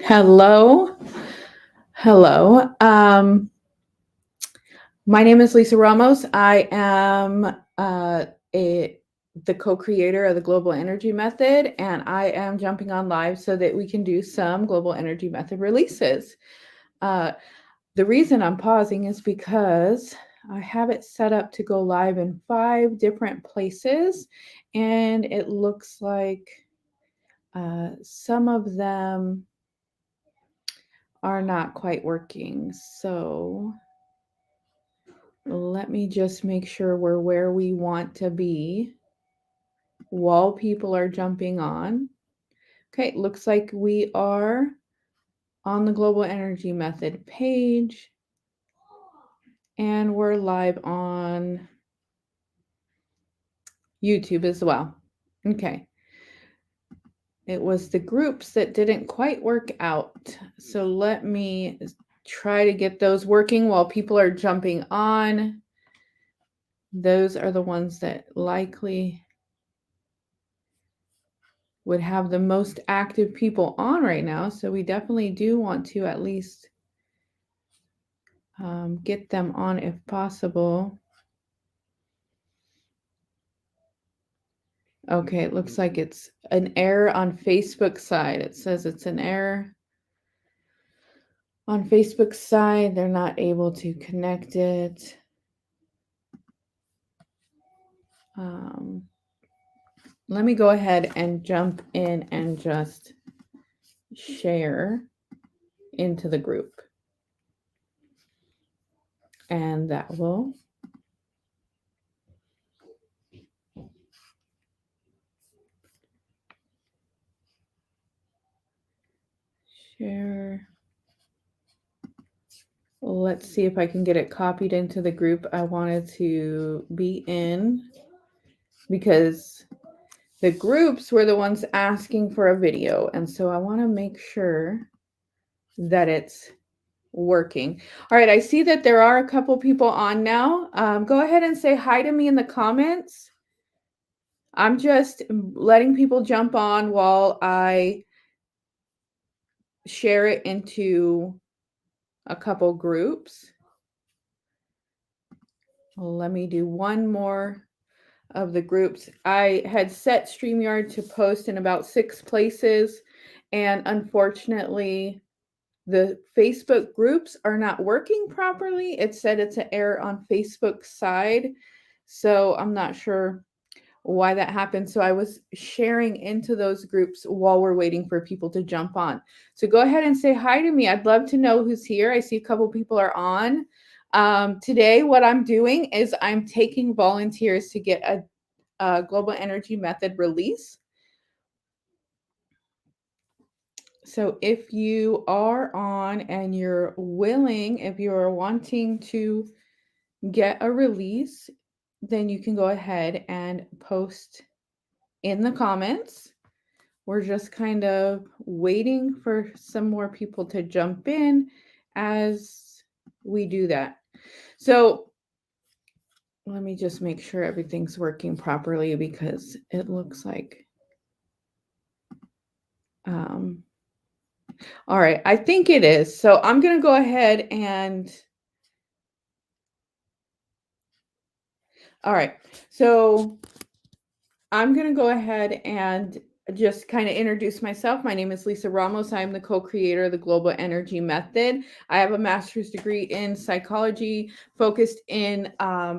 Hello. Hello. My name is Lisa Ramos. I am a the co-creator of the Global Energy Method, and I am jumping on live so that we can do some Global Energy Method releases. Uh, the reason I'm pausing is because I have it set up to go live in 5 different places, and it looks like some of them are not quite working. So let me just make sure we're where we want to be while people are jumping on. Okay, looks like we are on the Global Energy Method page, and we're live on YouTube as well. Okay. It was the groups that didn't quite work out. So let me try to get those working while people are jumping on. Those are the ones that likely would have the most active people on right now. So we definitely do want to at least get them on if possible. Okay, it looks like it's an error on Facebook side. It says it's an error on Facebook side. They're not able to connect it. Let me go ahead and jump in and just share into the group. And that will share. Let's see if I can get it copied into the group I wanted to be in, because the groups were the ones asking for a video. And so I want to make sure that it's working. All right, I see that there are a couple people on now. Go ahead and say hi to me in the comments. I'm just letting people jump on while I share it into a couple groups. Let me do one more of the groups. I had set StreamYard to post in about 6 places, and unfortunately, the Facebook groups are not working properly. It said it's an error on Facebook's side, so I'm not sure why that happened. So I was sharing into those groups while we're waiting for people to jump on. So go ahead and say hi to me. I'd love to know who's here. I see a couple people are on. Today, what I'm doing is I'm taking volunteers to get a Global Energy Method release. So if you are on and you're willing, if you are wanting to get a release, then you can go ahead and post in the comments. We're just kind of waiting for some more people to jump in as we do that. So let me just make sure everything's working properly, because it looks like all right, I think it is. So I'm going to go ahead and all right. So I'm going to go ahead and just kind of introduce myself. My name is Lisa Ramos. I'm the co-creator of the Global Energy Method. I have a master's degree in psychology, focused in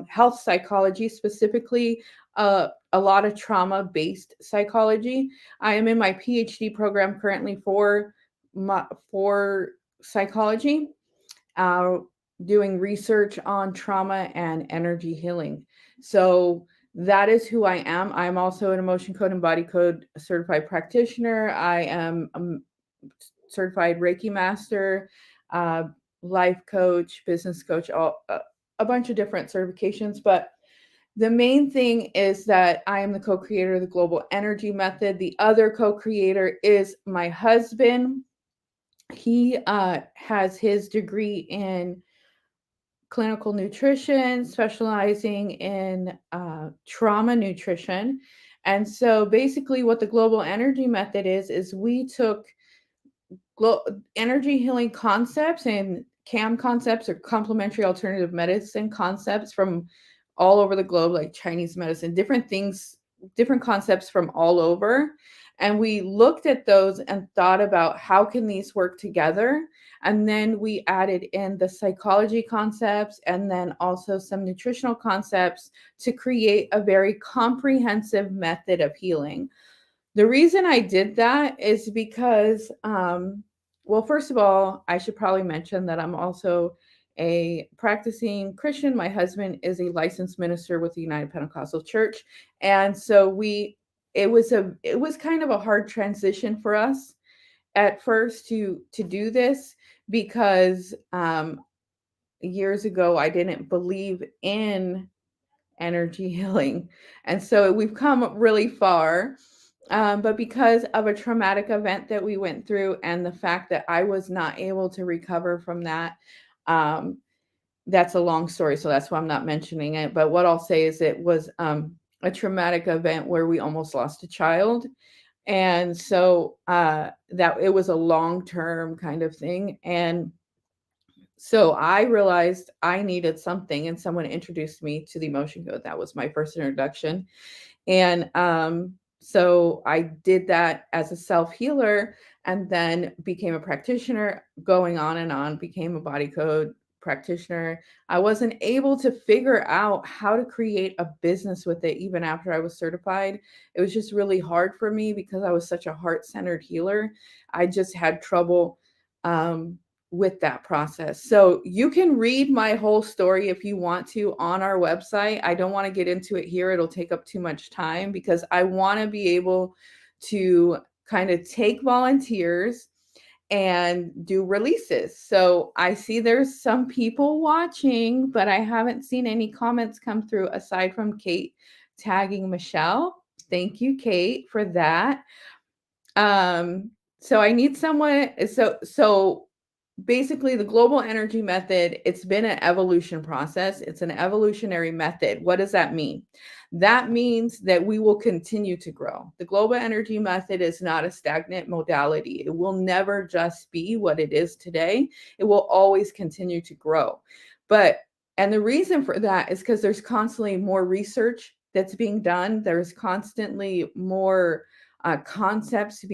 health psychology, specifically a lot of trauma-based psychology. I am in my PhD program currently for psychology, uh, doing research on trauma and energy healing. So that is who I am. I'm also an emotion code and body code certified practitioner. I am a certified Reiki master, uh, life coach, business coach, a bunch of different certifications. But the main thing is that I am the co-creator of the Global Energy Method. The other co-creator is my husband. He has his degree in clinical nutrition, specializing in trauma nutrition. And so basically what the global energy method is we took energy healing concepts and CAM concepts, or complementary alternative medicine concepts, from all over the globe, like Chinese medicine, different things, different concepts from all over. And we looked at those and thought about how can these work together. And then we added in the psychology concepts and then also some nutritional concepts to create a very comprehensive method of healing. The reason I did that is because, well, first of all, I should probably mention that I'm also a practicing Christian. My husband is a licensed minister with the United Pentecostal Church. And so it was kind of a hard transition for us at first to do this, because years ago I didn't believe in energy healing. And so we've come really far. But because of a traumatic event that we went through and the fact that I was not able to recover from that, um, that's a long story. So that's why I'm not mentioning it. But what I'll say is it was a traumatic event where we almost lost a child. And so that it was a long term kind of thing. And so I realized I needed something, and someone introduced me to the emotion code. That was my first introduction. And so I did that as a self healer, and then became a practitioner, going on and on, became a body code practitioner. I wasn't able to figure out how to create a business with it even after I was certified. It was just really hard for me because I was such a heart centered healer. I just had trouble. With that process. So you can read my whole story if you want to on our website. I don't want to get into it here. It'll take up too much time because I want to be able to kind of take volunteers and do releases. So I see there's some people watching, but I haven't seen any comments come through aside from Kate tagging Michelle. Thank you, Kate, for that. So I need someone. So basically the global energy method, it's been an evolution process. It's an evolutionary method. What does that mean? That means that we will continue to grow. The global energy method is not a stagnant modality. It will never just be what it is today. It will always continue to grow. And the reason for that is because there's constantly more research that's being done. There's constantly more concepts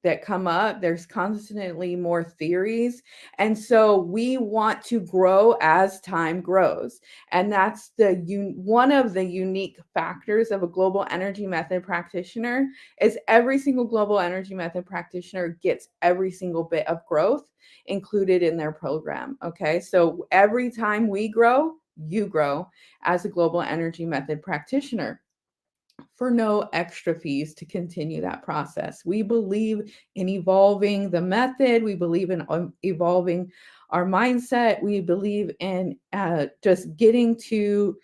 that come up. There's constantly more theories. And so we want to grow as time grows. And that's one of the unique factors of a global energy method practitioner is every single global energy method practitioner gets every single bit of growth included in their program. Okay. So every time we grow, you grow as a global energy method practitioner for no extra fees to continue that process. We believe in evolving the method. We believe in evolving our mindset. We believe in just getting to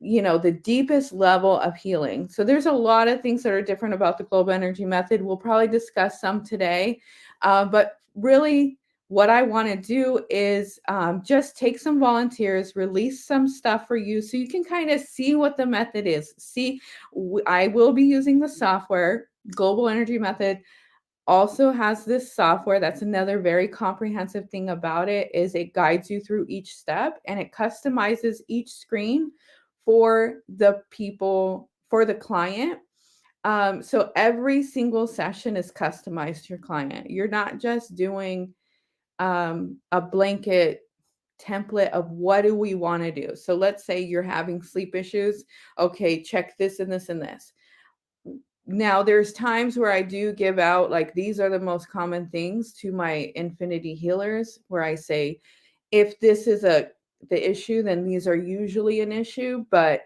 the deepest level of healing. So there's a lot of things that are different about the global energy method. We'll probably discuss some today, but really what I want to do is just take some volunteers, release some stuff for you so you can kind of see what the method is. I will be using the software. Global Energy Method also has this software. That's another very comprehensive thing about it is it guides you through each step and it customizes each screen for the people, for the client. So every single session is customized to your client. You're not just doing a blanket template of what do we want to do. So let's say you're having sleep issues. Okay, check this and this and this. Now there's times where I do give out like these are the most common things to my Infinity healers where I say if this is the issue, then these are usually an issue, but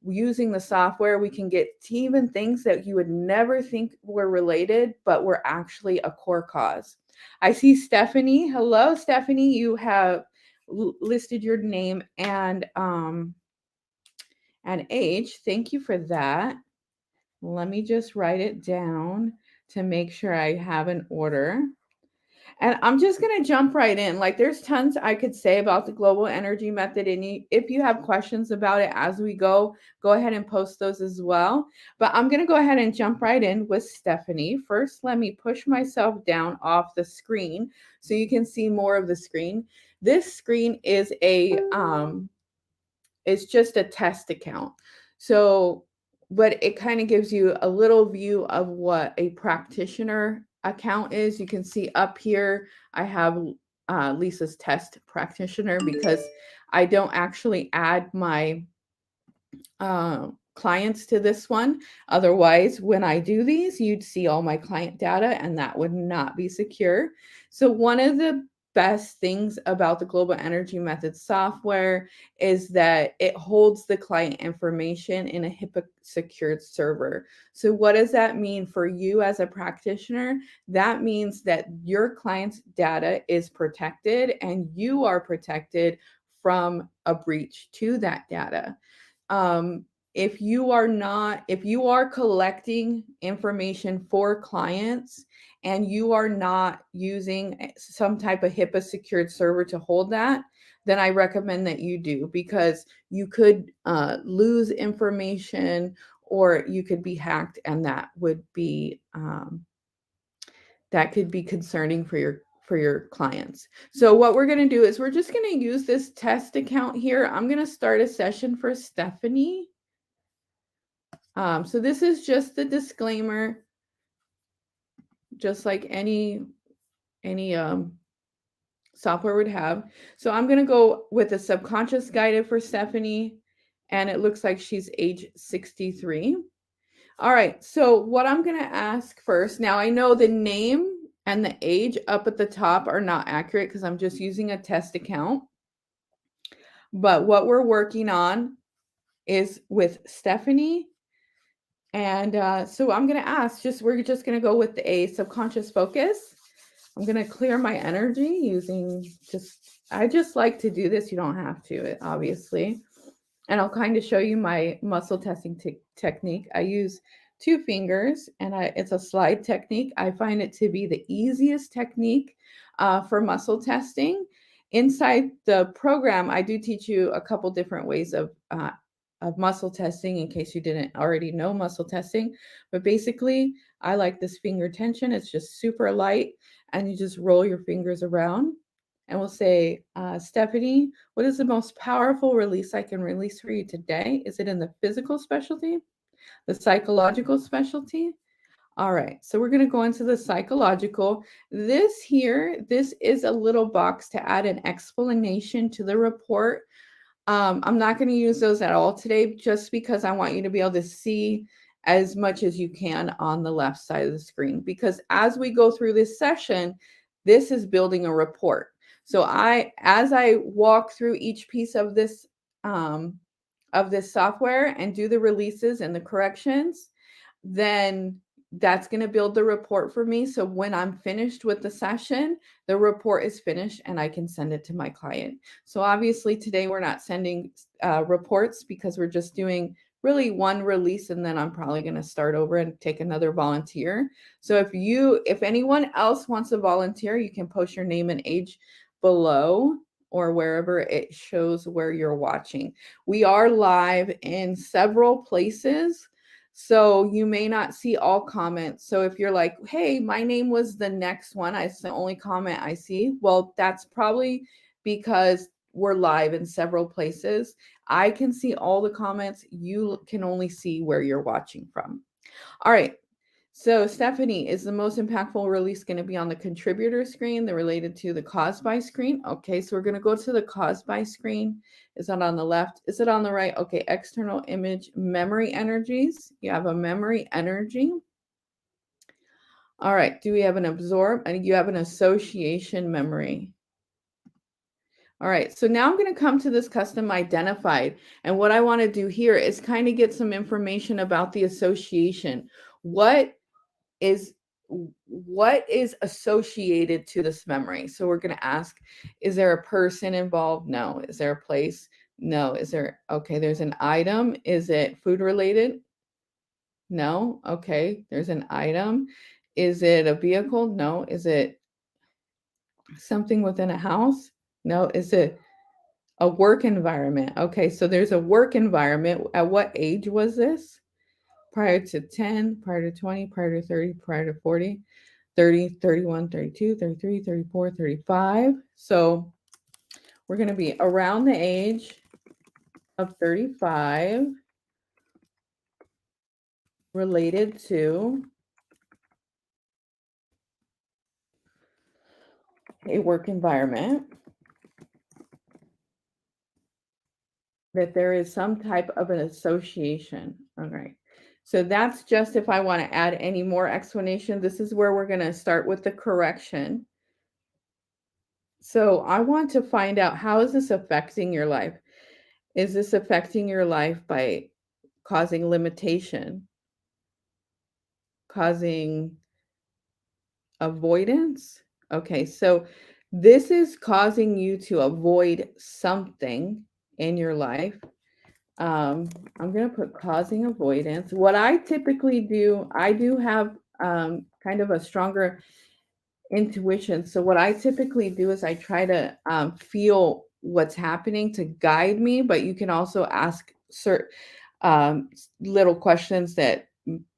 using the software we can get to even things that you would never think were related but were actually a core cause. I see Stephanie. Hello Stephanie, you have listed your name and age. Thank you for that. Let me just write it down to make sure I have an order. And I'm just going to jump right in. Like, there's tons I could say about the global energy method. And if you have questions about it as we go ahead and post those as well. But I'm going to go ahead and jump right in with Stephanie. First, let me push myself down off the screen so you can see more of the screen. This screen is it's just a test account. So, but it kind of gives you a little view of what a practitioner account is. You can see up here, I have Lisa's test practitioner because I don't actually add my clients to this one. Otherwise, when I do these, you'd see all my client data and that would not be secure. So one of the best things about the Global Energy Method software is that it holds the client information in a HIPAA secured server. So what does that mean for you as a practitioner? That means that your client's data is protected and you are protected from a breach to that data. If you are collecting information for clients and you are not using some type of HIPAA secured server to hold that, then I recommend that you do, because you could lose information or you could be hacked, and that would be that could be concerning for your clients. So what we're going to do is we're just going to use this test account here. I'm going to start a session for Stephanie. So this is just the disclaimer, just like any software would have. So I'm going to go with a subconscious guided for Stephanie, and it looks like she's age 63. All right, so what I'm going to ask first, now I know the name and the age up at the top are not accurate because I'm just using a test account. But what we're working on is with Stephanie. And so I'm going to ask, we're just going to go with a subconscious focus. I'm going to clear my energy using I just like to do this. You don't have to, obviously. And I'll kind of show you my muscle testing technique. I use 2 fingers, and it's a slide technique. I find it to be the easiest technique for muscle testing. Inside the program, I do teach you a couple different ways of muscle testing in case you didn't already know muscle testing. But basically, I like this finger tension. It's just super light, and you just roll your fingers around. And we'll say, Stephanie, what is the most powerful release I can release for you today? Is it in the physical specialty, the psychological specialty? All right, so we're going to go into the psychological. This is a little box to add an explanation to the report. I'm not going to use those at all today, just because I want you to be able to see as much as you can on the left side of the screen, because as we go through this session, this is building a report. So as I walk through each piece of this software and do the releases and the corrections, then that's going to build the report for me. So when I'm finished with the session, the report is finished and I can send it to my client. So obviously today we're not sending reports because we're just doing really one release, and then I'm probably going to start over and take another volunteer. So if anyone else wants to volunteer, you can post your name and age below or wherever it shows where you're watching. We are live in several places, so you may not see all comments. So if you're like, hey, my name was the next one, it's the only comment I see, well, that's probably because we're live in several places. I can see all the comments. You can only see where you're watching from. All right. So Stephanie, is the most impactful release going to be on the contributor screen, the related to the caused by screen? Okay, so we're going to go to the caused by screen. Is that on the left? Is it on the right? Okay, external image, memory energies. You have a memory energy. All right, do we have an absorb? And you have an association memory. All right, so now I'm going to come to this custom identified. And what I want to do here is kind of get some information about the association. What is associated to this memory? So we're going to ask, is there a person involved? No. Is there a place? No. Okay, there's an item. Is it food related? No. Okay, there's an item. Is it a vehicle? No. Is it Something within a house? No. Is it a work environment? Okay, so there's a work environment. At what age was this? Prior to 10, prior to 20, prior to 30, prior to 40, 30, 31, 32, 33, 34, 35. So we're going to be around the age of 35, related to a work environment, that there is some type of an association. All right. So that's just if I want to add any more explanation. This is where we're going to start with the correction. So I want to find out, how is this affecting your life? Is this affecting your life by causing limitation, causing avoidance? Okay, so this is causing you to avoid something in your life. I'm going to put causing avoidance. What I typically do, I do have kind of a stronger intuition. So what I typically do is I try to feel what's happening to guide me, but you can also ask certain little questions that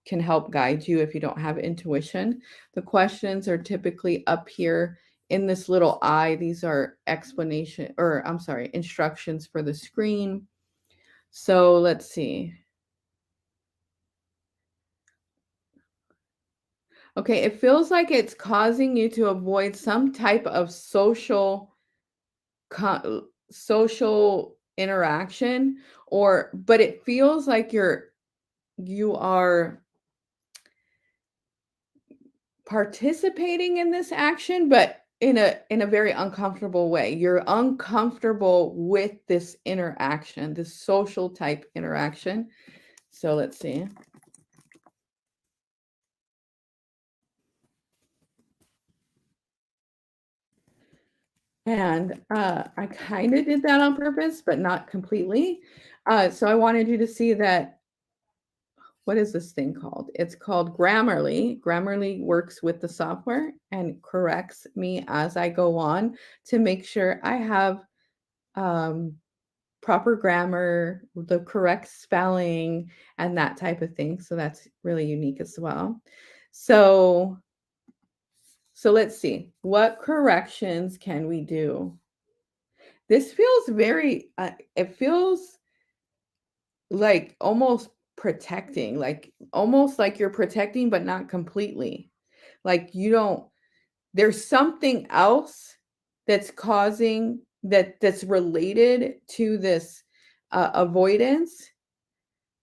can help guide you if you don't have intuition. The questions are typically up here in this little eye. These are explanation, or I'm sorry, instructions for the screen. So let's see. Okay, it feels like it's causing you to avoid some type of social interaction, or but it feels like you are participating in this action, but in a very uncomfortable way. You're uncomfortable with this interaction, this social type interaction. So let's see. And I kind of did that on purpose, but not completely. So I wanted you to see that. What is this thing called? It's called Grammarly. Grammarly works with the software and corrects me as I go on to make sure I have um, proper grammar, the correct spelling, and that type of thing. So that's really unique as well. So, so let's see. What corrections can we do? This feels very, it feels like almost protecting, like almost like you're protecting, but not completely. Like you don't, there's something else that's causing that's related to this avoidance,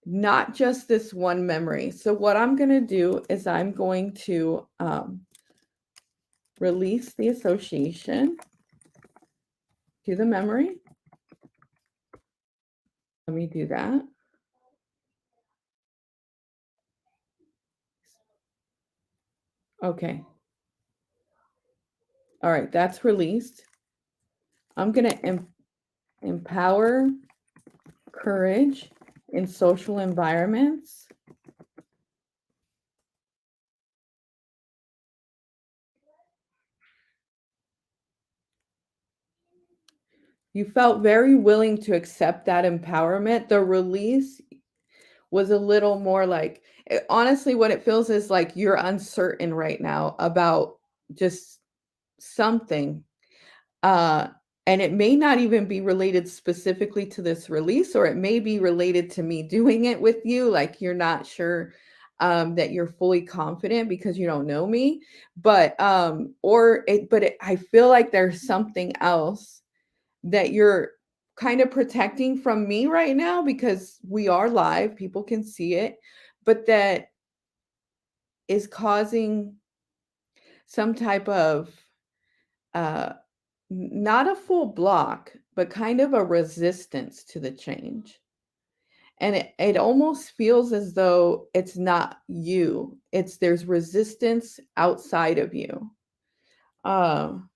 not just this one memory. So what I'm going to do is I'm going to release the association to the memory. Let me do that. Okay. All right, that's released. I'm going to empower courage in social environments. You felt very willing to accept that empowerment. The release was a little more like, honestly, what it feels is like you're uncertain right now about just something. Uh, and it may not even be related specifically to this release, or it may be related to me doing it with you. Like you're not sure that you're fully confident because you don't know me. But I feel like there's something else that you're kind of protecting from me right now, because we are live, people can see it, but that is causing some type of uh not a full block, but kind of a resistance to the change. And it almost feels as though it's not you. There's resistance outside of you. Um,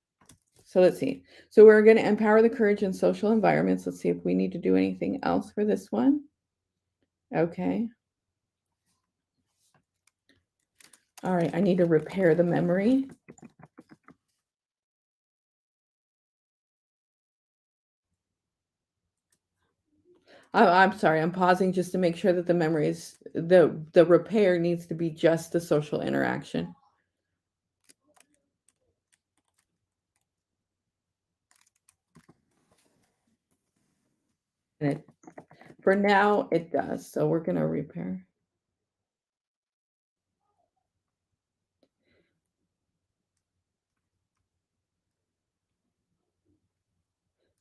so let's see. So we're going to empower the courage in social environments. Let's see if we need to do anything else for this one. Okay. All right. I need to repair the memory. I'm sorry, I'm pausing just to make sure that the memory is the repair needs to be just the social interaction. And it, for now, it does. So we're going to repair.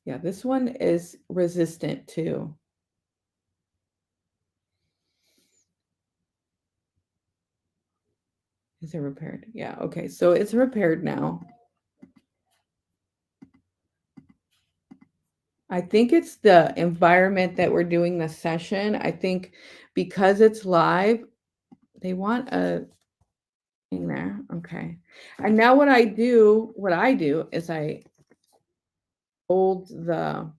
Yeah, this one is resistant too. Is it repaired? Yeah, okay. So it's repaired now. I think it's the environment that we're doing the session. I think because it's live, they want a thing there. Okay. And now what I do is I hold the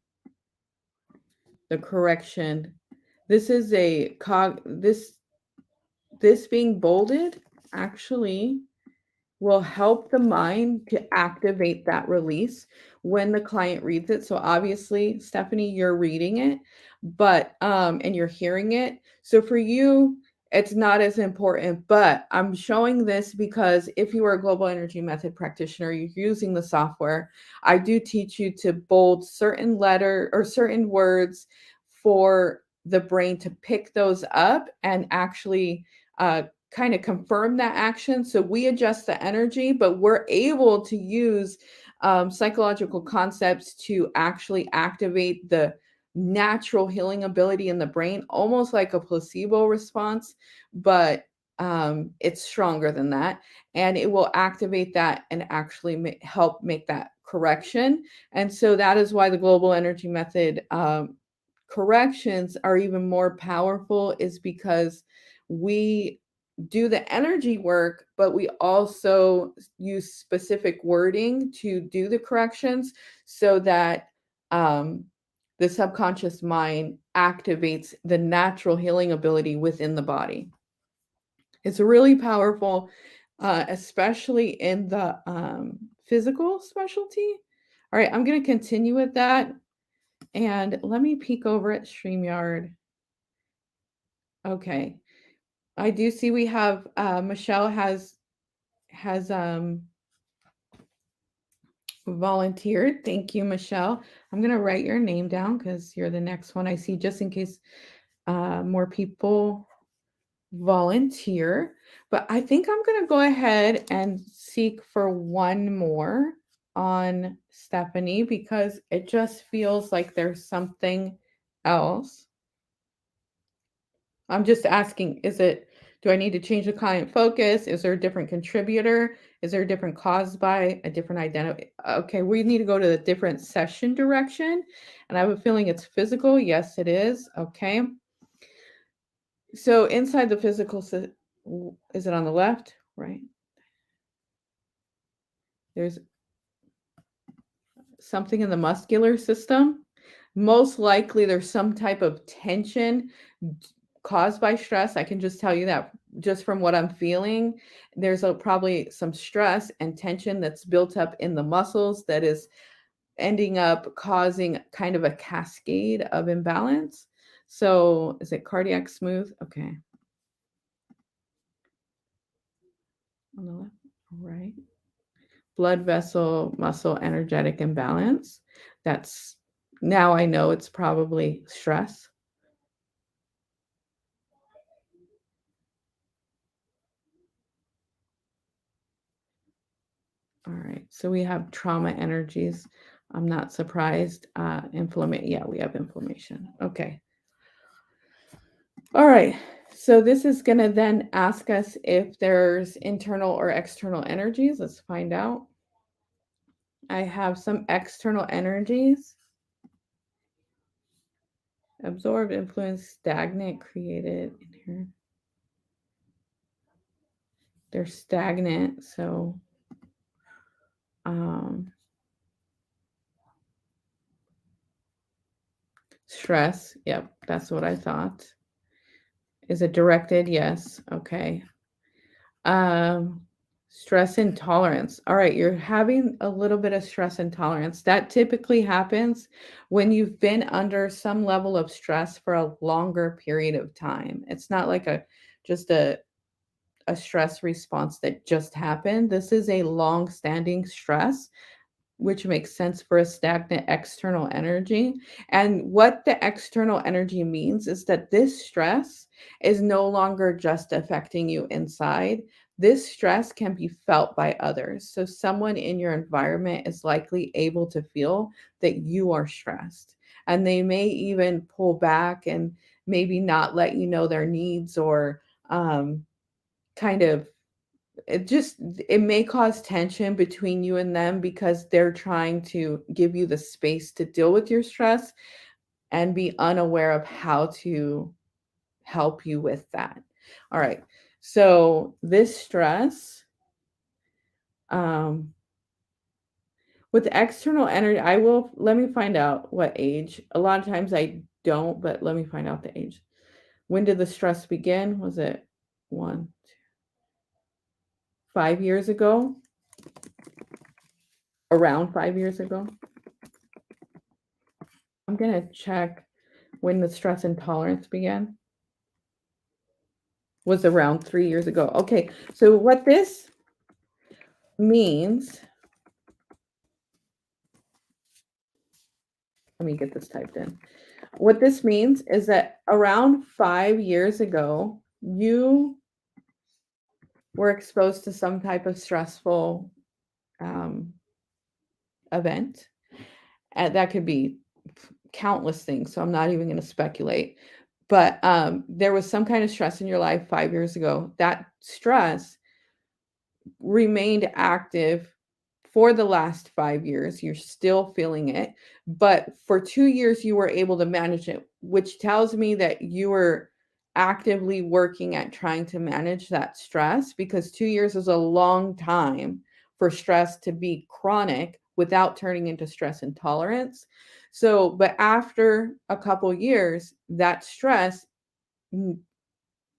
correction. This is a this being bolded actually will help the mind to activate that release when the client reads it. So obviously, Stephanie, you're reading it, but and you're hearing it. So for you, it's not as important, but I'm showing this because if you are a global energy method practitioner, you're using the software. I do teach you to bold certain letter or certain words for the brain to pick those up and actually kind of confirm that action. So we adjust the energy, but we're able to use psychological concepts to actually activate the natural healing ability in the brain, almost like a placebo response, but it's stronger than that. And it will activate that and actually help make that correction. And so that is why the global energy method corrections are even more powerful, is because we do the energy work, but we also use specific wording to do the corrections so that the subconscious mind activates the natural healing ability within the body. It's really powerful, especially in the physical specialty. All right, I'm going to continue with that. And let me peek over at StreamYard. Okay. I do see we have Michelle has volunteered. Thank you, Michelle. I'm gonna write your name down because you're the next one I see, just in case more people volunteer. But I think I'm gonna go ahead and seek for one more on Stephanie because it just feels like there's something else. I'm just asking, do I need to change the client focus? Is there a different contributor? Is there a different cause by a different identity? Okay, we need to go to the different session direction. And I have a feeling it's physical. Yes, it is. Okay. So inside the physical, is it on the left? Right. There's something in the muscular system. Most likely there's some type of tension caused by stress. I can just tell you that just from what I'm feeling. There's probably some stress and tension that's built up in the muscles that is ending up causing kind of a cascade of imbalance. So is it cardiac smooth? Okay. On the left, right. Blood vessel, muscle, energetic imbalance. That's now I know it's probably stress. All right. So we have trauma energies. I'm not surprised. Inflammation. Yeah, we have inflammation. Okay. All right. So this is going to then ask us if there's internal or external energies. Let's find out. I have some external energies. Absorbed, influenced, stagnant, created in here. They're stagnant. So stress. Yep. That's what I thought. Is it directed? Yes. Okay. Stress intolerance. All right, you're having a little bit of stress intolerance. That typically happens when you've been under some level of stress for a longer period of time. It's not like a just a stress response that just happened. This is a long-standing stress, which makes sense for a stagnant external energy. And what the external energy means is that this stress is no longer just affecting you inside. This stress can be felt by others. So, someone in your environment is likely able to feel that you are stressed. And they may even pull back and maybe not let you know their needs or kind of it may cause tension between you and them because they're trying to give you the space to deal with your stress and be unaware of how to help you with that. All right. So this stress, um, with external energy, I will let me find out what age. A lot of times I don't, but let me find out the age. When did the stress begin? Was it 5 years ago? Around 5 years ago? I'm gonna check when the stress intolerance began. Was around 3 years ago. Okay, so what this means, let me get this typed in. What this means is that around 5 years ago, you were exposed to some type of stressful um, event. And that could be countless things. So I'm not even going to speculate. But there was some kind of stress in your life 5 years ago. That stress remained active for the last 5 years. You're still feeling it. But for 2 years, you were able to manage it, which tells me that you were actively working at trying to manage that stress because 2 years is a long time for stress to be chronic without turning into stress intolerance. So, but after a couple years, that stress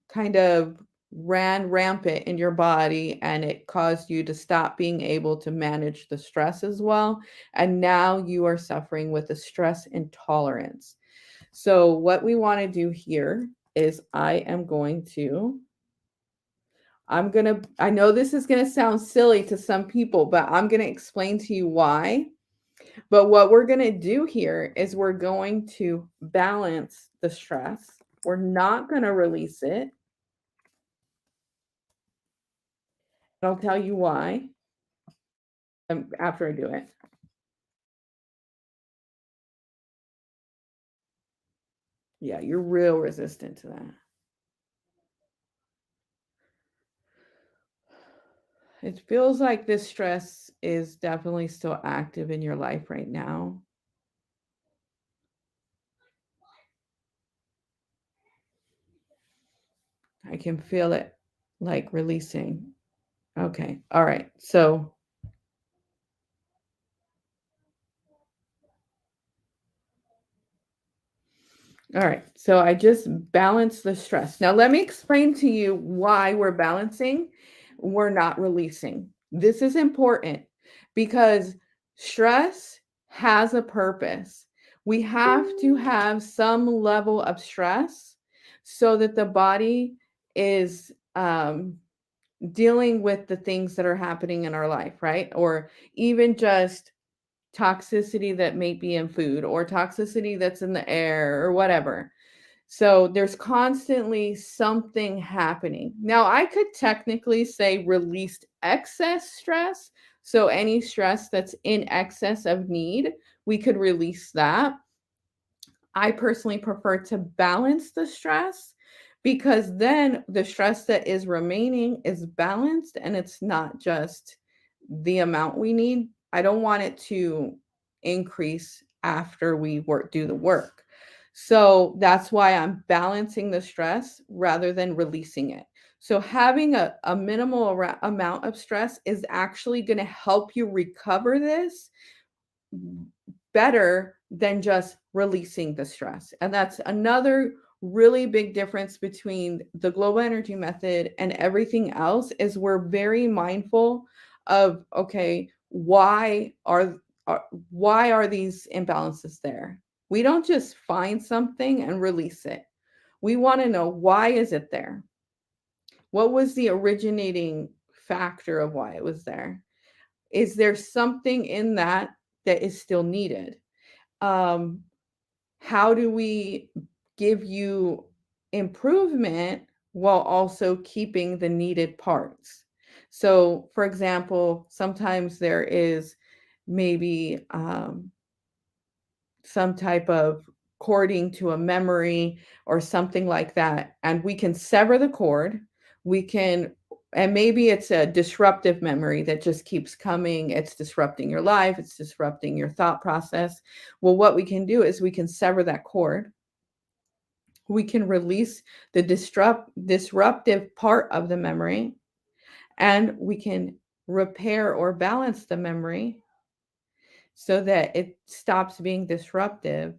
kind of ran rampant in your body and it caused you to stop being able to manage the stress as well. And now you are suffering with a stress intolerance. So, what we want to do here is I know this is going to sound silly to some people, but I'm going to explain to you why. But what we're going to do here is we're going to balance the stress. We're not going to release it. I'll tell you why after I do it. Yeah, you're real resistant to that. It feels like this stress is definitely still active in your life right now. I can feel it like releasing. Okay. All right. So, all right. So I just balance the stress. Now, let me explain to you why we're balancing, we're not releasing. This is important because stress has a purpose. We have to have some level of stress so that the body is dealing with the things that are happening in our life, right? Or even just toxicity that may be in food or toxicity that's in the air or whatever. So there's constantly something happening. Now, I could technically say released excess stress. So any stress that's in excess of need, we could release that. I personally prefer to balance the stress because then the stress that is remaining is balanced and it's not just the amount we need. I don't want it to increase after we do the work. So that's why I'm balancing the stress rather than releasing it. So having a minimal amount of stress is actually going to help you recover this better than just releasing the stress. And that's another really big difference between the global energy method and everything else is we're very mindful of, okay, why are these imbalances there? We don't just find something and release it. We want to know, why is it there? What was the originating factor of why it was there? Is there something in that that is still needed? Um, how do we give you improvement while also keeping the needed parts? So, for example, sometimes there is maybe some type of cording to a memory or something like that, and we can sever the cord. We can, and maybe it's a disruptive memory that just keeps coming. It's disrupting your life, it's disrupting your thought process. Well, what we can do is we can sever that cord. We can release the disruptive part of the memory, and we can repair or balance the memory so that it stops being disruptive.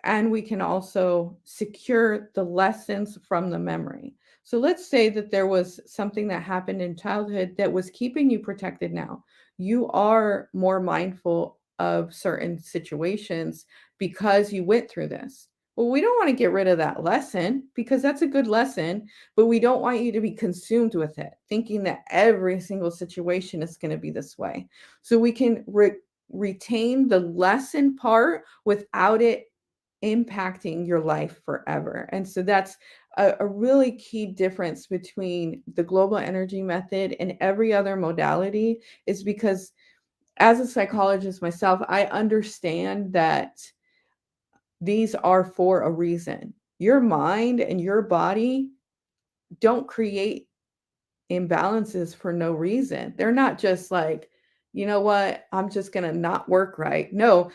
And we can also secure the lessons from the memory. So let's say that there was something that happened in childhood that was keeping you protected now. You are more mindful of certain situations because you went through this. Well, we don't want to get rid of that lesson because that's a good lesson, but we don't want you to be consumed with it, thinking that every single situation is going to be this way. So we can retain the lesson part without it impacting your life forever. And so that's a really key difference between the global energy method and every other modality, is because as a psychologist myself, I understand that these are for a reason. Your mind and your body don't create imbalances for no reason. They're not just like, you know what, I'm just going to not work right. No,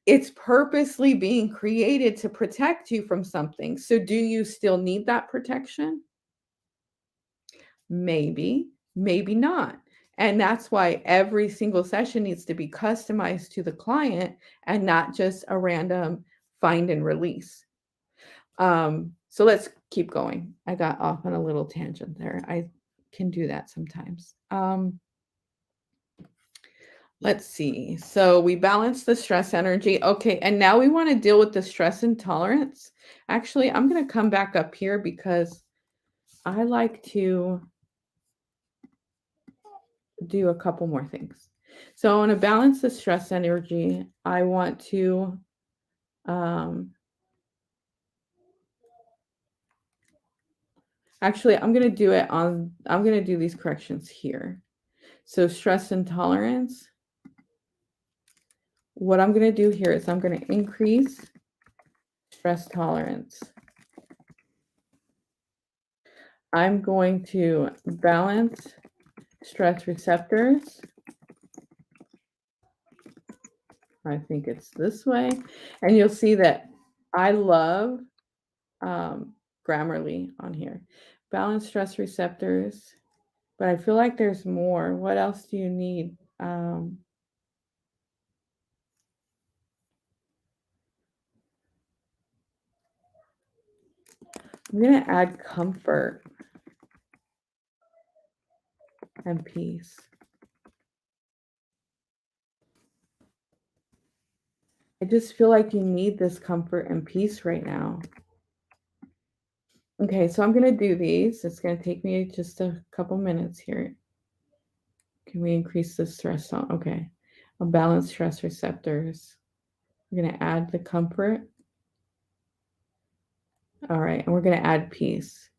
it's purposely being created to protect you from something. So do you still need that protection? Maybe, maybe not. And that's why every single session needs to be customized to the client and not just a random find and release. So let's keep going. I got off on a little tangent there. I can do that sometimes. Let's see. So we balance the stress energy. Okay, and now we want to deal with the stress intolerance. Actually, I'm going to come back up here because I like to do a couple more things. So I want to balance the stress energy. I want to actually, I'm going to do it on, I'm going to do these corrections here. So stress intolerance. What I'm going to do here is I'm going to increase stress tolerance. I'm going to balance stress receptors. I think it's this way. And you'll see that I love Grammarly on here. Balance stress receptors. But I feel like there's more. What else do you need? I'm going to add comfort and peace. I just feel like you need this comfort and peace right now. Okay, so I'm going to do these. It's going to take me just a couple minutes here. Can we increase the stress on? Okay. I'll balance stress receptors. We're going to add the comfort. All right. And we're going to add peace.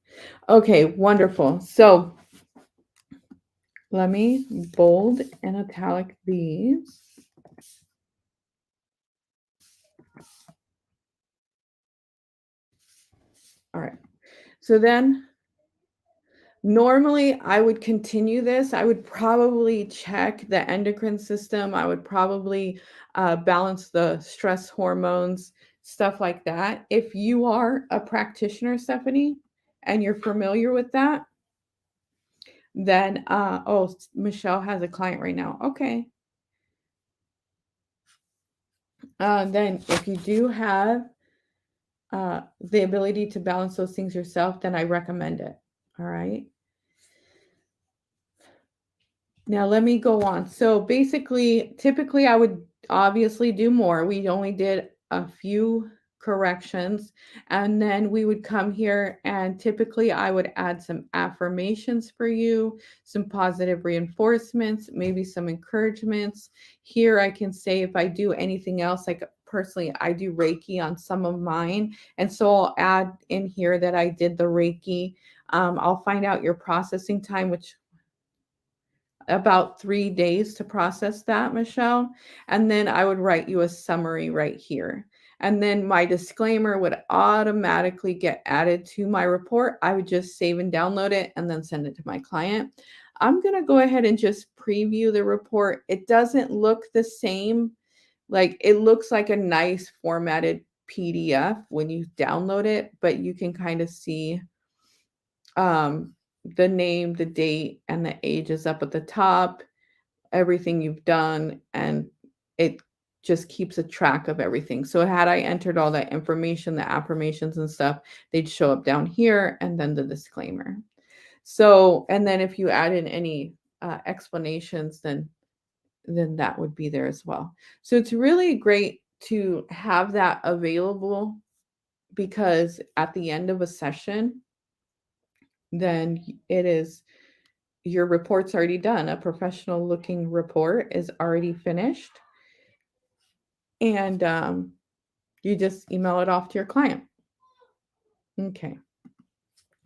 Okay, wonderful. So let me bold and italic these. All right. So then normally I would continue this. I would probably check the endocrine system. I would probably balance the stress hormones, stuff like that. If you are a practitioner, Stephanie, and you're familiar with that, then, oh, Michelle has a client right now. Okay. Then if you do have the ability to balance those things yourself, then I recommend it. All right. Now let me go on. So basically, typically I would obviously do more. We only did a few corrections, and then we would come here and typically I would add some affirmations for you, some positive reinforcements, maybe some encouragements. Here I can say if I do anything else, like personally, I do Reiki on some of mine. And so I'll add in here that I did the Reiki. I'll find out your processing time, which about 3 days to process that, Michelle, and then I would write you a summary right here. And then my disclaimer would automatically get added to my report. I would just save and download it and then send it to my client. I'm going to go ahead and just preview the report. It doesn't look the same. Like it looks like a nice formatted PDF when you download it, but you can kind of see the name, the date, and the age is up at the top, everything you've done, and it just keeps a track of everything. So had I entered all that information, the affirmations and stuff, they'd show up down here and then the disclaimer. So, and then if you add in any explanations, then that would be there as well. So it's really great to have that available because at the end of a session, then it is your report's already done. A professional looking report is already finished. And you just email it off to your client. Okay.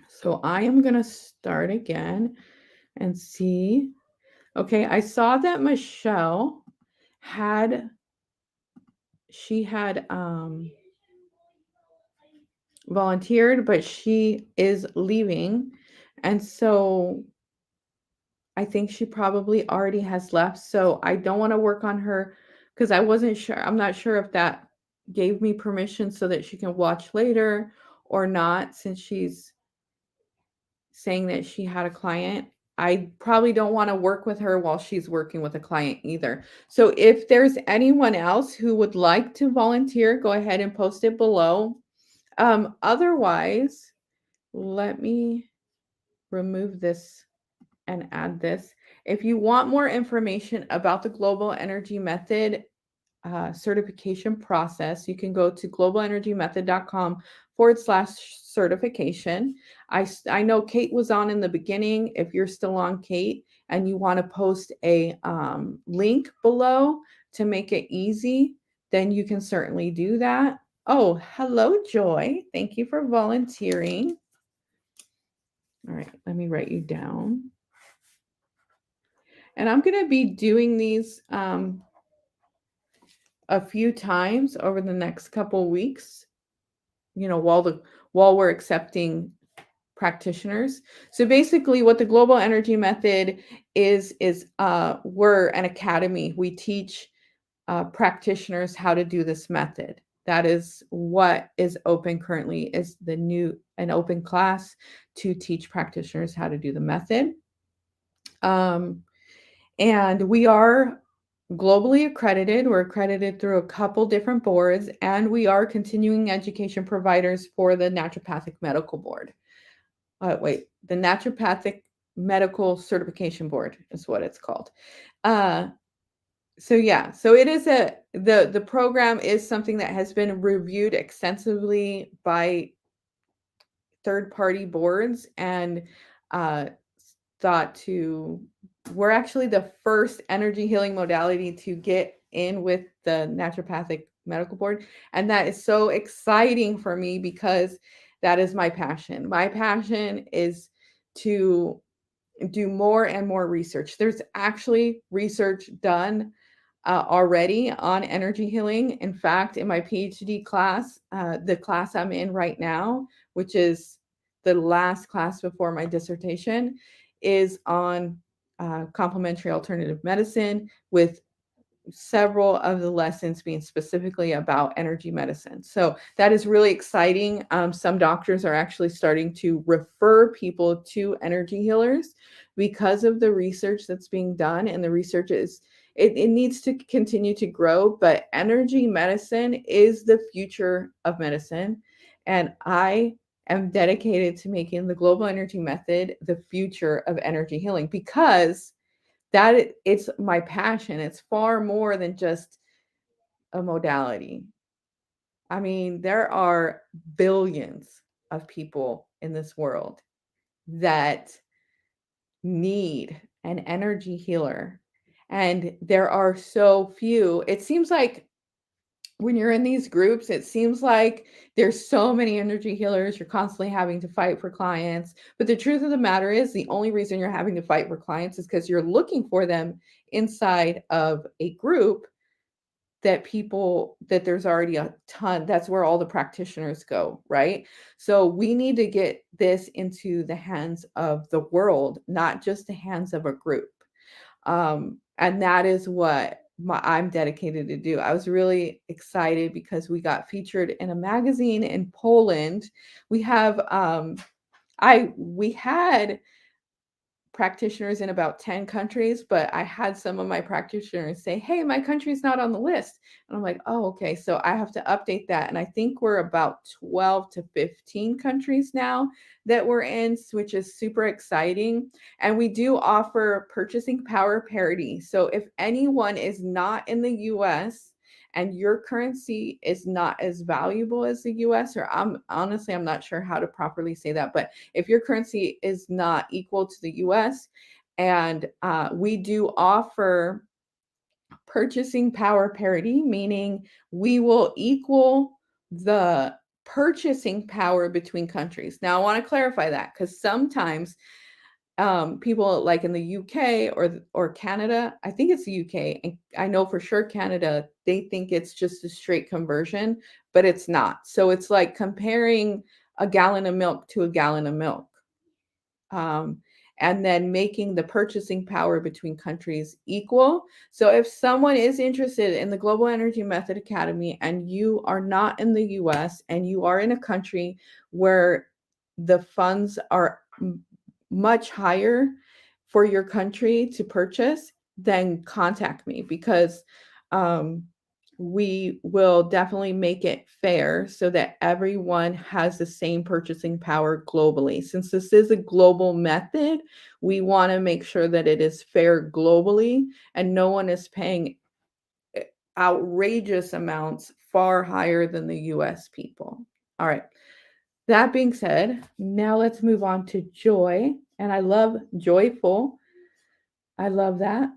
So I am going to start again and see. Okay. I saw that Michelle had volunteered, but she is leaving. And so I think she probably already has left. So I don't want to work on her because I wasn't sure. I'm not sure if that gave me permission so that she can watch later or not, since she's saying that she had a client. I probably don't want to work with her while she's working with a client either. So if there's anyone else who would like to volunteer, go ahead and post it below. Otherwise, let me remove this and add this. If you want more information about the Global Energy Method certification process, you can go to globalenergymethod.com/certification. I know Kate was on in the beginning. If you're still on, Kate, and you want to post a link below to make it easy, then you can certainly do that. Oh, hello, Joy. Thank you for volunteering. All right, let me write you down. And I'm going to be doing these a few times over the next couple weeks, while we're accepting practitioners. So basically what the Global Energy Method is we're an academy. We teach practitioners how to do this method. That is what is open currently, is an open class to teach practitioners how to do the method. And we are globally accredited. We're accredited through a couple different boards, and we are continuing education providers for the Naturopathic Medical Board. The Naturopathic Medical Certification Board is what it's called. So it is the program is something that has been reviewed extensively by third-party boards and we're actually the first energy healing modality to get in with the Naturopathic Medical Board. And that is so exciting for me because that is my passion. My passion is to do more and more research. There's actually research done already on energy healing. In fact, in my PhD class, the class I'm in right now, which is the last class before my dissertation, is on complementary alternative medicine, with several of the lessons being specifically about energy medicine. So that is really exciting. Some doctors are actually starting to refer people to energy healers because of the research that's being done. And the research it needs to continue to grow, but energy medicine is the future of medicine. And I am dedicated to making the global energy method the future of energy healing, because it's my passion. It's far more than just a modality. I mean, there are billions of people in this world that need an energy healer. And there are so few. It seems like when you're in these groups, it seems like there's so many energy healers. You're constantly having to fight for clients. But the truth of the matter is, the only reason you're having to fight for clients is because you're looking for them inside of a group that there's already a ton. That's where all the practitioners go, right? So we need to get this into the hands of the world, not just the hands of a group. And that is what I'm dedicated to do. I was really excited because we got featured in a magazine in Poland. We have we had practitioners in about 10 countries, but I had some of my practitioners say, "Hey, my country's not on the list." And I'm like, "Oh, okay." So I have to update that. And I think we're about 12 to 15 countries now that we're in, which is super exciting. And we do offer purchasing power parity. So if anyone is not in the US and your currency is not as valuable as the US, or I'm not sure how to properly say that, but if your currency is not equal to the US, and we do offer purchasing power parity, meaning we will equal the purchasing power between countries. Now, I want to clarify that, because sometimes people like in the UK or Canada, I think it's the UK, and I know for sure Canada, they think it's just a straight conversion, but it's not. So it's like comparing a gallon of milk to a gallon of milk. Um, and then making the purchasing power between countries equal. So if someone is interested in the Global Energy Method Academy and you are not in the US and you are in a country where the funds are much higher for your country to purchase, then contact me, because um, we will definitely make it fair so that everyone has the same purchasing power globally. Since this is a global method, we want to make sure that it is fair globally and no one is paying outrageous amounts far higher than the US people. All right. That being said, now let's move on to joy. And I love joyful. I love that.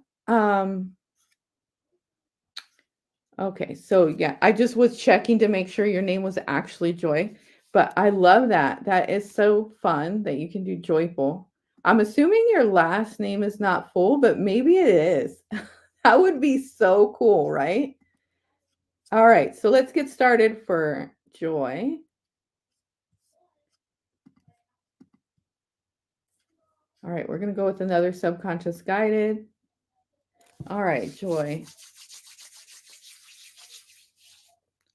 Okay, so yeah, I just was checking to make sure your name was actually Joy, but I love that. That is so fun that you can do joyful. I'm assuming your last name is not full, but maybe it is. That would be so cool, right? All right, so let's get started for Joy. All right, we're going to go with another subconscious guided. All right, Joy.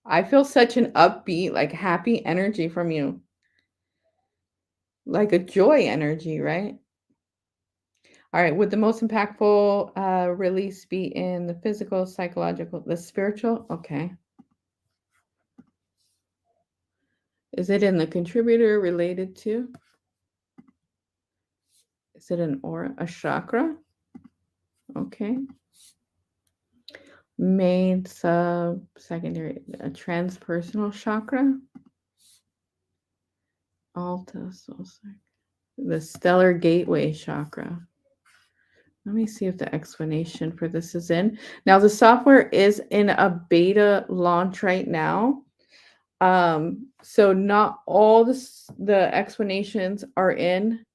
I feel such an upbeat, like happy energy from you, like a joy energy, right? All right. Would the most impactful release be in the physical, psychological, the spiritual? Okay. Is it in the contributor related to? Is it an aura, a chakra? Okay. Main, sub, secondary, a transpersonal chakra. Alta, the stellar gateway chakra. Let me see if the explanation for this is in. Now, the software is in a beta launch right now. So not all the explanations are in,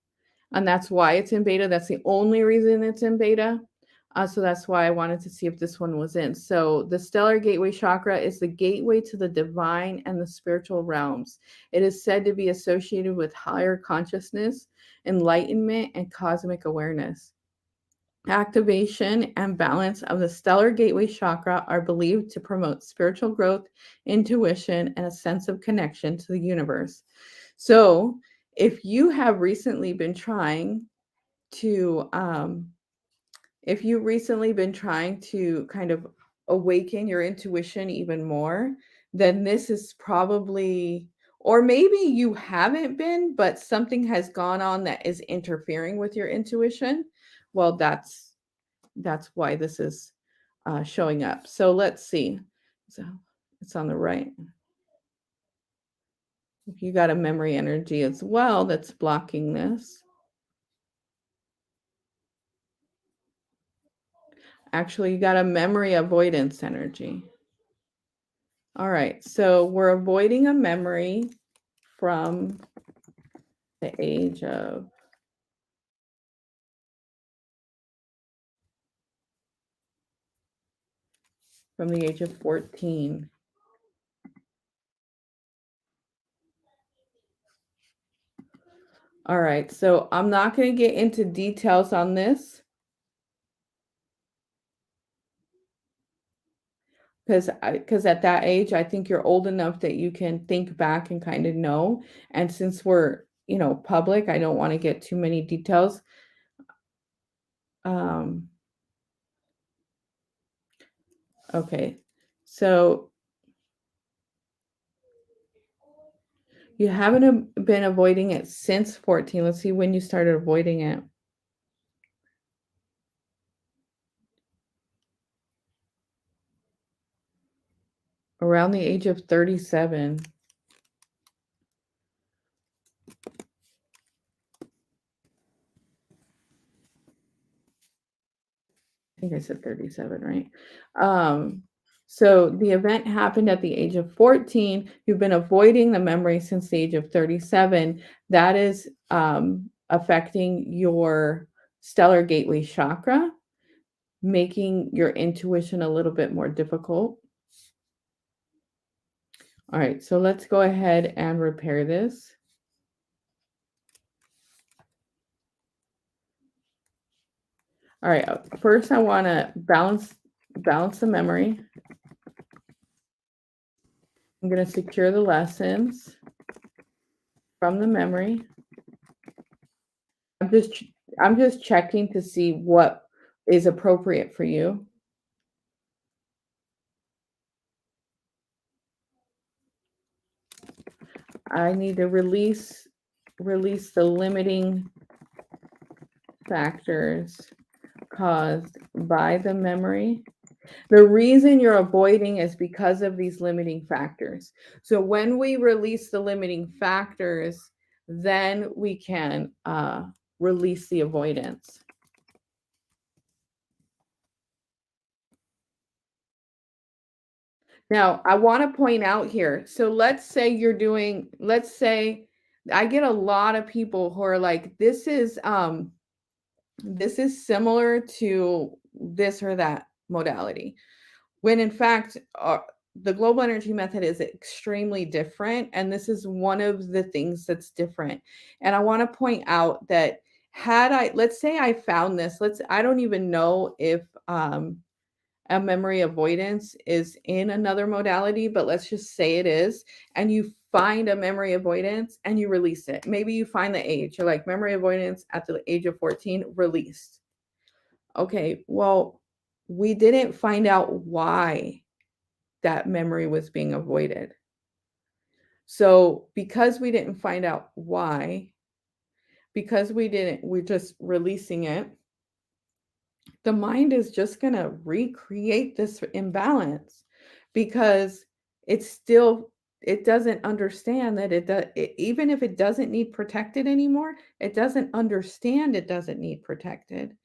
and that's why it's in beta. That's the only reason it's in beta. So that's why I wanted to see if this one was in. So the stellar gateway chakra is the gateway to the divine and the spiritual realms. It is said to be associated with higher consciousness, enlightenment, and cosmic awareness. Activation and balance of the stellar gateway chakra are believed to promote spiritual growth, intuition, and a sense of connection to the universe. So, if you have recently been trying to, kind of awaken your intuition even more, then this is probably Or maybe you haven't been, but something has gone on that is interfering with your intuition. Well, that's why this is showing up. So let's see. So it's on the right. If you got a memory energy as well that's blocking this. Actually, you got a memory avoidance energy. All right, so we're avoiding a memory from the age of from the age of 14. All right, so I'm not going to get into details on this because at that age, I think you're old enough that you can think back and kind of know. And since we're, public, I don't want to get too many details. Um, okay, so you haven't been avoiding it since 14. Let's see when you started avoiding it. Around the age of 37. I think I said 37, right? So the event happened at the age of 14. You've been avoiding the memory since the age of 37. That is affecting your stellar gateway chakra, making your intuition a little bit more difficult. All right, so let's go ahead and repair this. All right, first I want to balance the memory. I'm going to secure the lessons from the memory. I'm just checking to see what is appropriate for you. I need to release the limiting factors caused by the memory. The reason you're avoiding is because of these limiting factors. So when we release the limiting factors, then we can release the avoidance. Now, I want to point out here. So let's say I get a lot of people who are like, this is similar to this or that modality. When in fact, the global energy method is extremely different. And this is one of the things that's different. And I want to point out that let's say I found this, I don't even know if a memory avoidance is in another modality, but let's just say it is, and you find a memory avoidance and you release it. Maybe you find the age, you're like memory avoidance at the age of 14, released. Okay, well, we didn't find out why that memory was being avoided. So because we didn't find out why, we're just releasing it, the mind is just going to recreate this imbalance because it doesn't understand that even if it doesn't need protected anymore, it doesn't understand it doesn't need protected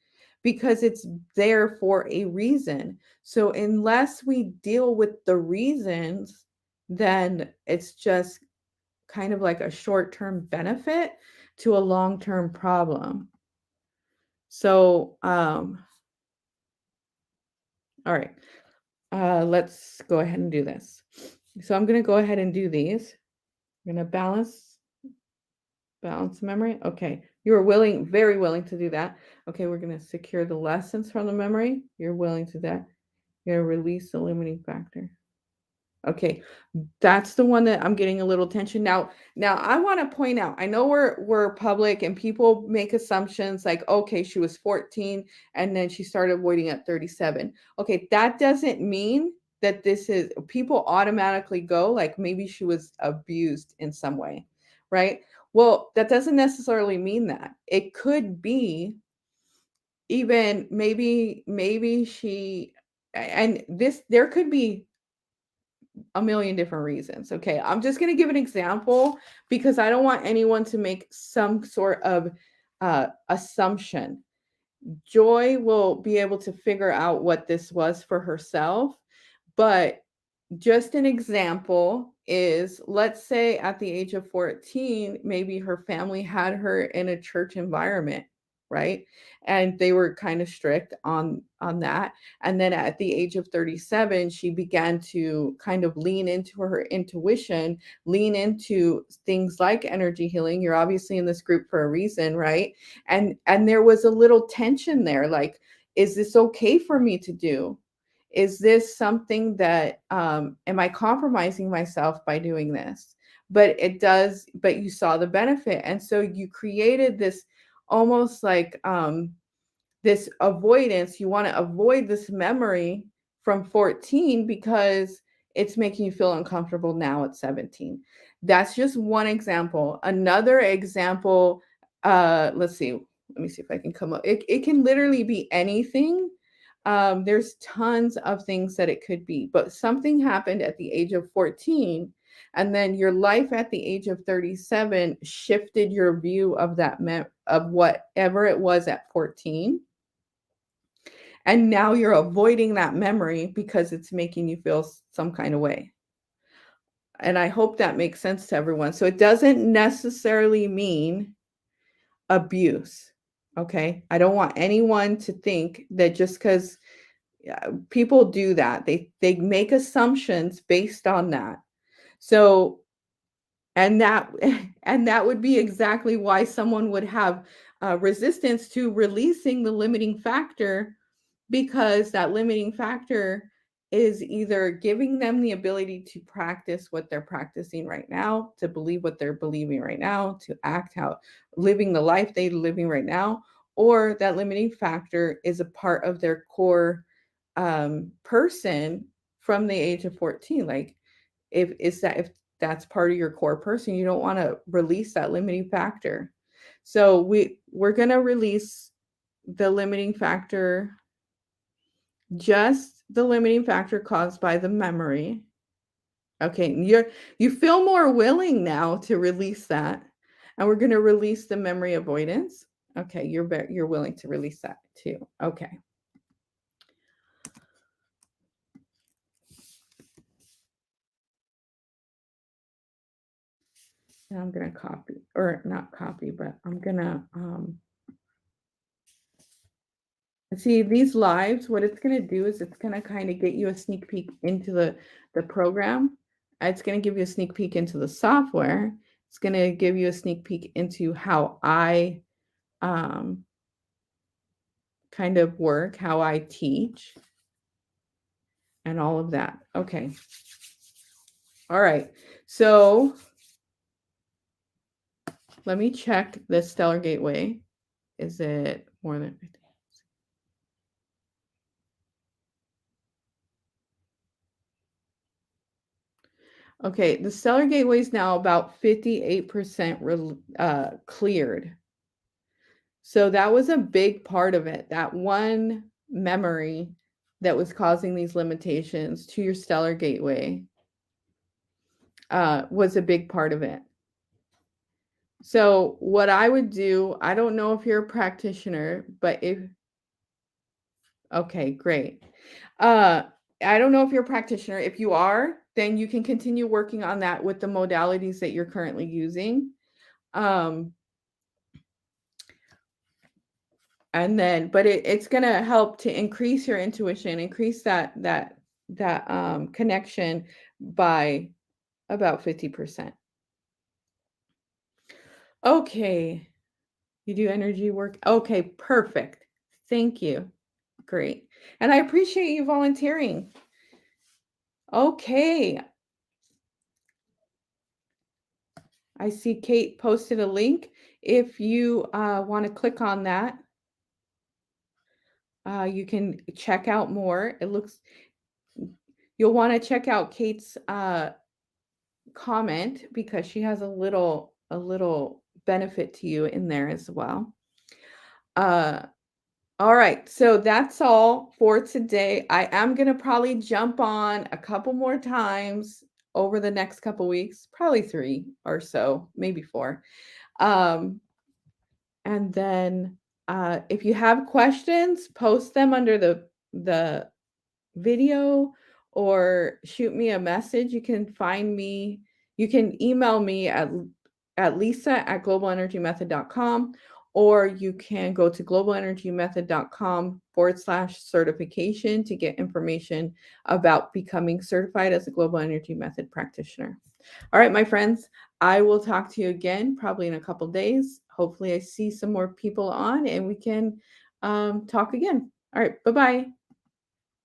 because it's there for a reason. So unless we deal with the reasons, then it's just kind of like a short-term benefit to a long-term problem. So all right, let's go ahead and do this. So I'm going to go ahead and do these. I'm going to balance memory. Okay, you're very willing to do that. Okay, we're going to secure the lessons from the memory. You're willing to that. You're going to release the limiting factor. Okay, that's the one that I'm getting a little tension. Now I want to point out, I know we're public and people make assumptions like, okay, she was 14 and then she started avoiding at 37. Okay, that doesn't mean that this is, people automatically go like maybe she was abused in some way, right? Well, that doesn't necessarily mean that. It could be even maybe she, and this, there could be a million different reasons. Okay. I'm just going to give an example because I don't want anyone to make some sort of assumption. Joy will be able to figure out what this was for herself, but just an example is, let's say at the age of 14, maybe her family had her in a church environment, right? And they were kind of strict on that. And then at the age of 37, she began to kind of lean into her intuition, lean into things like energy healing. You're obviously in this group for a reason, right? And there was a little tension there, like, is this okay for me to do? Is this something that am I compromising myself by doing this? But it does, but you saw the benefit, and so you created this almost like this avoidance. You want to avoid this memory from 14 because it's making you feel uncomfortable now at 17. That's just one example. Another example, let's see, let me see if I can come up. It can literally be anything. There's tons of things that it could be, but something happened at the age of 14, and then your life at the age of 37 shifted your view of that of whatever it was at 14. And now you're avoiding that memory because it's making you feel some kind of way. And I hope that makes sense to everyone. So it doesn't necessarily mean abuse. Okay. I don't want anyone to think that just because people do that, they make assumptions based on that. So, and that and that would be exactly why someone would have resistance to releasing the limiting factor, because that limiting factor is either giving them the ability to practice what they're practicing right now, to believe what they're believing right now, to act how, living the life they're living right now, or that limiting factor is a part of their core person from the age of 14. Like, if that's part of your core person, you don't want to release that limiting factor. So we're going to release the limiting factor, just the limiting factor caused by the memory. Okay, you feel more willing now to release that. And we're going to release the memory avoidance. Okay, you're willing to release that too. Okay. And I'm going to copy, or not copy, but I'm going to see these lives. What it's going to do is it's going to kind of get you a sneak peek into the program. It's going to give you a sneak peek into the software. It's going to give you a sneak peek into how I kind of work, how I teach, and all of that. Okay. All right. So let me check the Stellar Gateway. Is it more than 50? Okay, the Stellar Gateway is now about 58% cleared. So that was a big part of it. That one memory that was causing these limitations to your Stellar Gateway was a big part of it. So what I would do, I don't know if you're a practitioner, but okay, great. I don't know if you're a practitioner. If you are, then you can continue working on that with the modalities that you're currently using. And then, but it's going to help to increase your intuition, increase that connection by about 50%. Okay. You do energy work. Okay, perfect. Thank you. Great. And I appreciate you volunteering. Okay. I see Kate posted a link. If you want to click on that, you can check out more. It looks, You'll want to check out Kate's comment because she has a little benefit to you in there as well. All right, so that's all for today. I am going to probably jump on a couple more times over the next couple weeks, probably 3 or so, maybe 4. Um, and then if you have questions, post them under the video or shoot me a message. You can find me, you can email me at lisa@globalenergymethod.com, or you can go to globalenergymethod.com/certification to get information about becoming certified as a global energy method practitioner. All right, my friends, I will talk to you again probably in a couple days. Hopefully I see some more people on and we can talk again. All right, bye-bye.